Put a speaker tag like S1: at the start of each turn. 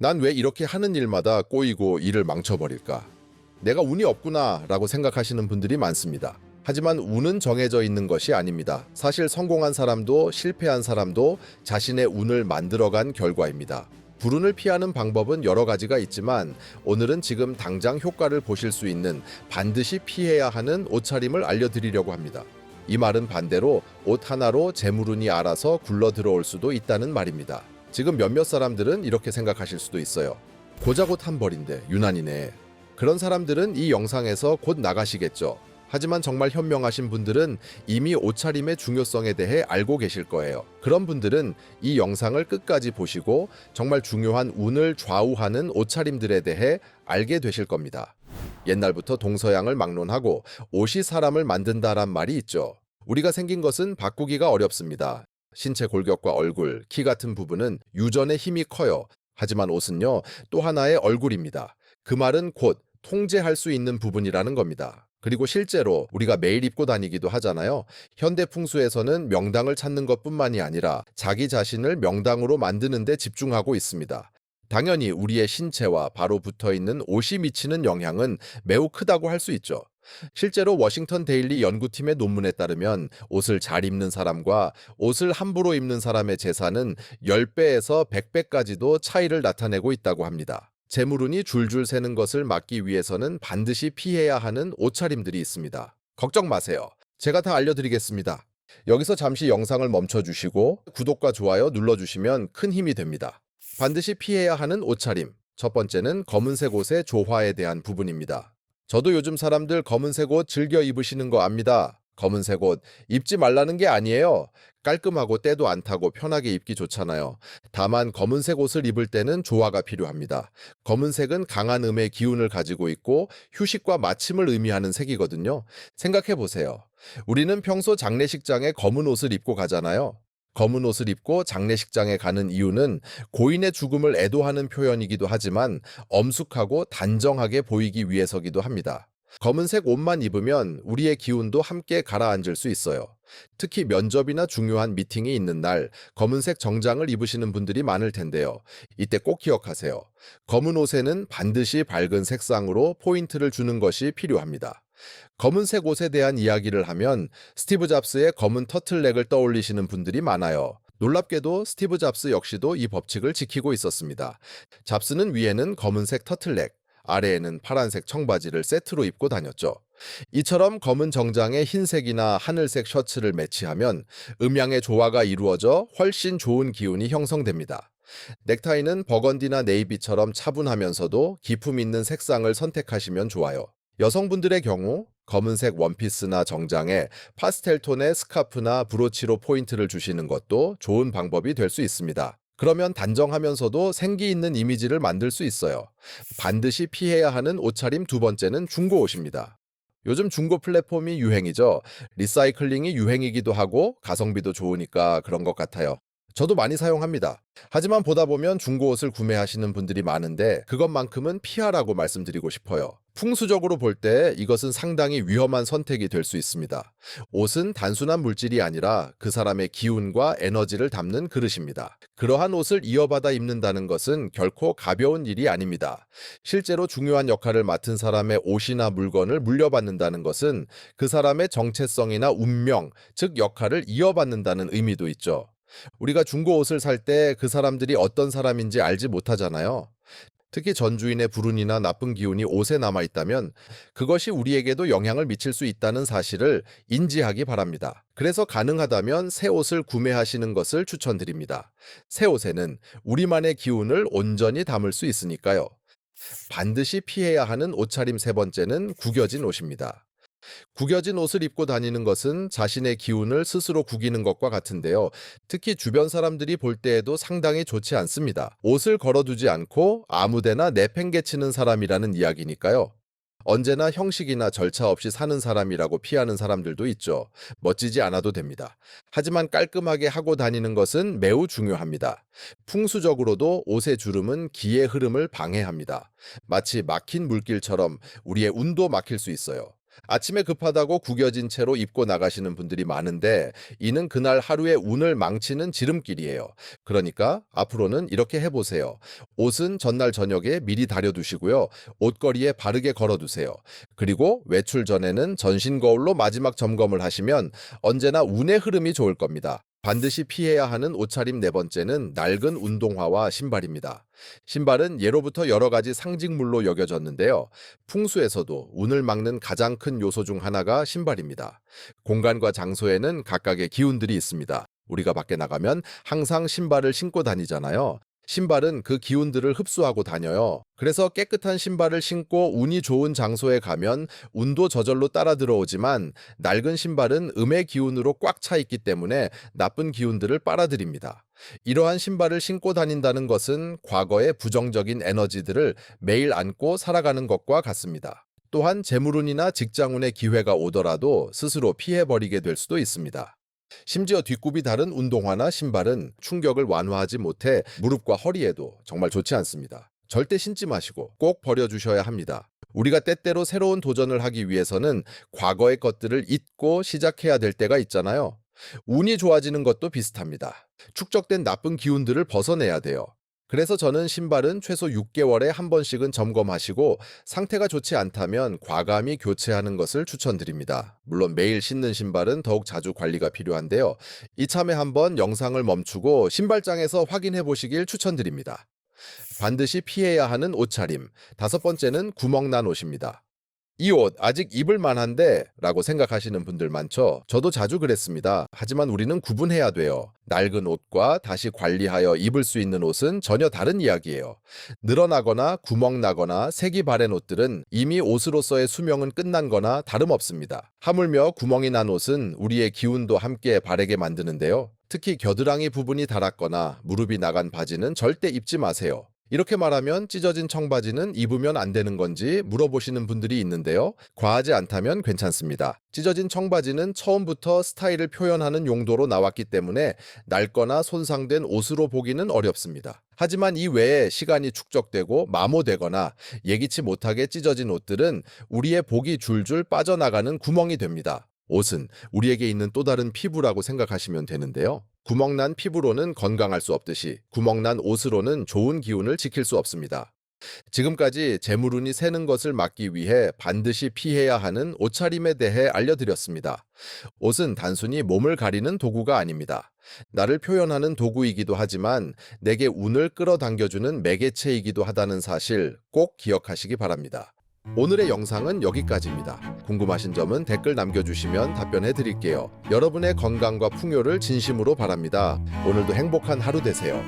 S1: 난 왜 이렇게 하는 일마다 꼬이고 일을 망쳐버릴까? 내가 운이 없구나 라고 생각하시는 분들이 많습니다. 하지만 운은 정해져 있는 것이 아닙니다. 사실 성공한 사람도 실패한 사람도 자신의 운을 만들어간 결과입니다. 불운을 피하는 방법은 여러 가지가 있지만 오늘은 지금 당장 효과를 보실 수 있는 반드시 피해야 하는 옷차림을 알려드리려고 합니다. 이 말은 반대로 옷 하나로 재물운이 알아서 굴러 들어올 수도 있다는 말입니다. 지금 몇몇 사람들은 이렇게 생각하실 수도 있어요. 고작 옷 한 벌인데 유난이네. 그런 사람들은 이 영상에서 곧 나가시겠죠. 하지만 정말 현명하신 분들은 이미 옷차림의 중요성에 대해 알고 계실 거예요. 그런 분들은 이 영상을 끝까지 보시고 정말 중요한 운을 좌우하는 옷차림들에 대해 알게 되실 겁니다. 옛날부터 동서양을 막론하고 옷이 사람을 만든다란 말이 있죠. 우리가 생긴 것은 바꾸기가 어렵습니다. 신체 골격과 얼굴, 키 같은 부분은 유전의 힘이 커요. 하지만 옷은요, 또 하나의 얼굴입니다. 그 말은 곧 통제할 수 있는 부분이라는 겁니다. 그리고 실제로 우리가 매일 입고 다니기도 하잖아요. 현대 풍수에서는 명당을 찾는 것뿐만이 아니라 자기 자신을 명당으로 만드는 데 집중하고 있습니다. 당연히 우리의 신체와 바로 붙어 있는 옷이 미치는 영향은 매우 크다고 할 수 있죠. 실제로 워싱턴 데일리 연구팀의 논문에 따르면 옷을 잘 입는 사람과 옷을 함부로 입는 사람의 재산은 10배에서 100배까지도 차이를 나타내고 있다고 합니다. 재물운이 줄줄 새는 것을 막기 위해서는 반드시 피해야 하는 옷차림들이 있습니다. 걱정 마세요. 제가 다 알려드리겠습니다. 여기서 잠시 영상을 멈춰주시고 구독과 좋아요 눌러주시면 큰 힘이 됩니다. 반드시 피해야 하는 옷차림. 첫 번째는 검은색 옷의 조화에 대한 부분입니다. 저도 요즘 사람들 검은색 옷 즐겨 입으시는 거 압니다. 검은색 옷 입지 말라는 게 아니에요. 깔끔하고 때도 안 타고 편하게 입기 좋잖아요. 다만 검은색 옷을 입을 때는 조화가 필요합니다. 검은색은 강한 음의 기운을 가지고 있고 휴식과 마침을 의미하는 색이거든요. 생각해 보세요. 우리는 평소 장례식장에 검은 옷을 입고 가잖아요. 검은 옷을 입고 장례식장에 가는 이유는 고인의 죽음을 애도하는 표현이기도 하지만 엄숙하고 단정하게 보이기 위해서기도 합니다. 검은색 옷만 입으면 우리의 기운도 함께 가라앉을 수 있어요. 특히 면접이나 중요한 미팅이 있는 날 검은색 정장을 입으시는 분들이 많을 텐데요. 이때 꼭 기억하세요. 검은 옷에는 반드시 밝은 색상으로 포인트를 주는 것이 필요합니다. 검은색 옷에 대한 이야기를 하면 스티브 잡스의 검은 터틀넥을 떠올리시는 분들이 많아요. 놀랍게도 스티브 잡스 역시도 이 법칙을 지키고 있었습니다. 잡스는 위에는 검은색 터틀넥, 아래에는 파란색 청바지를 세트로 입고 다녔죠. 이처럼 검은 정장에 흰색이나 하늘색 셔츠를 매치하면 음양의 조화가 이루어져 훨씬 좋은 기운이 형성됩니다. 넥타이는 버건디나 네이비처럼 차분하면서도 기품 있는 색상을 선택하시면 좋아요. 여성분들의 경우 검은색 원피스나 정장에 파스텔 톤의 스카프나 브로치로 포인트를 주시는 것도 좋은 방법이 될 수 있습니다. 그러면 단정하면서도 생기 있는 이미지를 만들 수 있어요. 반드시 피해야 하는 옷차림 두 번째는 중고 옷입니다. 요즘 중고 플랫폼이 유행이죠. 리사이클링이 유행이기도 하고 가성비도 좋으니까 그런 것 같아요. 저도 많이 사용합니다. 하지만 보다 보면 중고 옷을 구매하시는 분들이 많은데 그것만큼은 피하라고 말씀드리고 싶어요. 풍수적으로 볼 때 이것은 상당히 위험한 선택이 될 수 있습니다. 옷은 단순한 물질이 아니라 그 사람의 기운과 에너지를 담는 그릇입니다. 그러한 옷을 이어받아 입는다는 것은 결코 가벼운 일이 아닙니다. 실제로 중요한 역할을 맡은 사람의 옷이나 물건을 물려받는다는 것은 그 사람의 정체성이나 운명, 즉 역할을 이어받는다는 의미도 있죠. 우리가 중고 옷을 살 때 그 사람들이 어떤 사람인지 알지 못하잖아요. 특히 전주인의 불운이나 나쁜 기운이 옷에 남아 있다면 그것이 우리에게도 영향을 미칠 수 있다는 사실을 인지하기 바랍니다. 그래서 가능하다면 새 옷을 구매하시는 것을 추천드립니다. 새 옷에는 우리만의 기운을 온전히 담을 수 있으니까요. 반드시 피해야 하는 옷차림 세 번째는 구겨진 옷입니다. 구겨진 옷을 입고 다니는 것은 자신의 기운을 스스로 구기는 것과 같은데요. 특히 주변 사람들이 볼 때에도 상당히 좋지 않습니다. 옷을 걸어두지 않고 아무데나 내팽개치는 사람이라는 이야기니까요. 언제나 형식이나 절차 없이 사는 사람이라고 피하는 사람들도 있죠. 멋지지 않아도 됩니다. 하지만 깔끔하게 하고 다니는 것은 매우 중요합니다. 풍수적으로도 옷의 주름은 기의 흐름을 방해합니다. 마치 막힌 물길처럼 우리의 운도 막힐 수 있어요. 아침에 급하다고 구겨진 채로 입고 나가시는 분들이 많은데 이는 그날 하루의 운을 망치는 지름길이에요. 그러니까 앞으로는 이렇게 해보세요. 옷은 전날 저녁에 미리 다려두시고요. 옷걸이에 바르게 걸어두세요. 그리고 외출 전에는 전신 거울로 마지막 점검을 하시면 언제나 운의 흐름이 좋을 겁니다. 반드시 피해야 하는 옷차림 네 번째는 낡은 운동화와 신발입니다. 신발은 예로부터 여러 가지 상징물로 여겨졌는데요. 풍수에서도 운을 막는 가장 큰 요소 중 하나가 신발입니다. 공간과 장소에는 각각의 기운들이 있습니다. 우리가 밖에 나가면 항상 신발을 신고 다니잖아요. 신발은 그 기운들을 흡수하고 다녀요. 그래서 깨끗한 신발을 신고 운이 좋은 장소에 가면 운도 저절로 따라 들어오지만 낡은 신발은 음의 기운으로 꽉 차 있기 때문에 나쁜 기운들을 빨아들입니다. 이러한 신발을 신고 다닌다는 것은 과거의 부정적인 에너지들을 매일 안고 살아가는 것과 같습니다. 또한 재물운이나 직장운의 기회가 오더라도 스스로 피해버리게 될 수도 있습니다. 심지어 뒷굽이 다른 운동화나 신발은 충격을 완화하지 못해 무릎과 허리에도 정말 좋지 않습니다. 절대 신지 마시고 꼭 버려주셔야 합니다. 우리가 때때로 새로운 도전을 하기 위해서는 과거의 것들을 잊고 시작해야 될 때가 있잖아요. 운이 좋아지는 것도 비슷합니다. 축적된 나쁜 기운들을 벗어내야 돼요. 그래서 저는 신발은 최소 6개월에 한 번씩은 점검하시고 상태가 좋지 않다면 과감히 교체하는 것을 추천드립니다. 물론 매일 신는 신발은 더욱 자주 관리가 필요한데요. 이참에 한번 영상을 멈추고 신발장에서 확인해 보시길 추천드립니다. 반드시 피해야 하는 옷차림. 다섯 번째는 구멍난 옷입니다. 이 옷 아직 입을 만한데 라고 생각하시는 분들 많죠? 저도 자주 그랬습니다. 하지만 우리는 구분해야 돼요. 낡은 옷과 다시 관리하여 입을 수 있는 옷은 전혀 다른 이야기예요. 늘어나거나 구멍나거나 색이 바랜 옷들은 이미 옷으로서의 수명은 끝난 거나 다름없습니다. 하물며 구멍이 난 옷은 우리의 기운도 함께 바래게 만드는데요. 특히 겨드랑이 부분이 닳았거나 무릎이 나간 바지는 절대 입지 마세요. 이렇게 말하면 찢어진 청바지는 입으면 안 되는 건지 물어보시는 분들이 있는데요. 과하지 않다면 괜찮습니다. 찢어진 청바지는 처음부터 스타일을 표현하는 용도로 나왔기 때문에 낡거나 손상된 옷으로 보기는 어렵습니다. 하지만 이 외에 시간이 축적되고 마모되거나 예기치 못하게 찢어진 옷들은 우리의 복이 줄줄 빠져나가는 구멍이 됩니다. 옷은 우리에게 있는 또 다른 피부라고 생각하시면 되는데요. 구멍난 피부로는 건강할 수 없듯이 구멍난 옷으로는 좋은 기운을 지킬 수 없습니다. 지금까지 재물운이 새는 것을 막기 위해 반드시 피해야 하는 옷차림에 대해 알려드렸습니다. 옷은 단순히 몸을 가리는 도구가 아닙니다. 나를 표현하는 도구이기도 하지만 내게 운을 끌어당겨주는 매개체이기도 하다는 사실 꼭 기억하시기 바랍니다. 오늘의 영상은 여기까지입니다. 궁금하신 점은 댓글 남겨주시면 답변해 드릴게요. 여러분의 건강과 풍요를 진심으로 바랍니다. 오늘도 행복한 하루 되세요.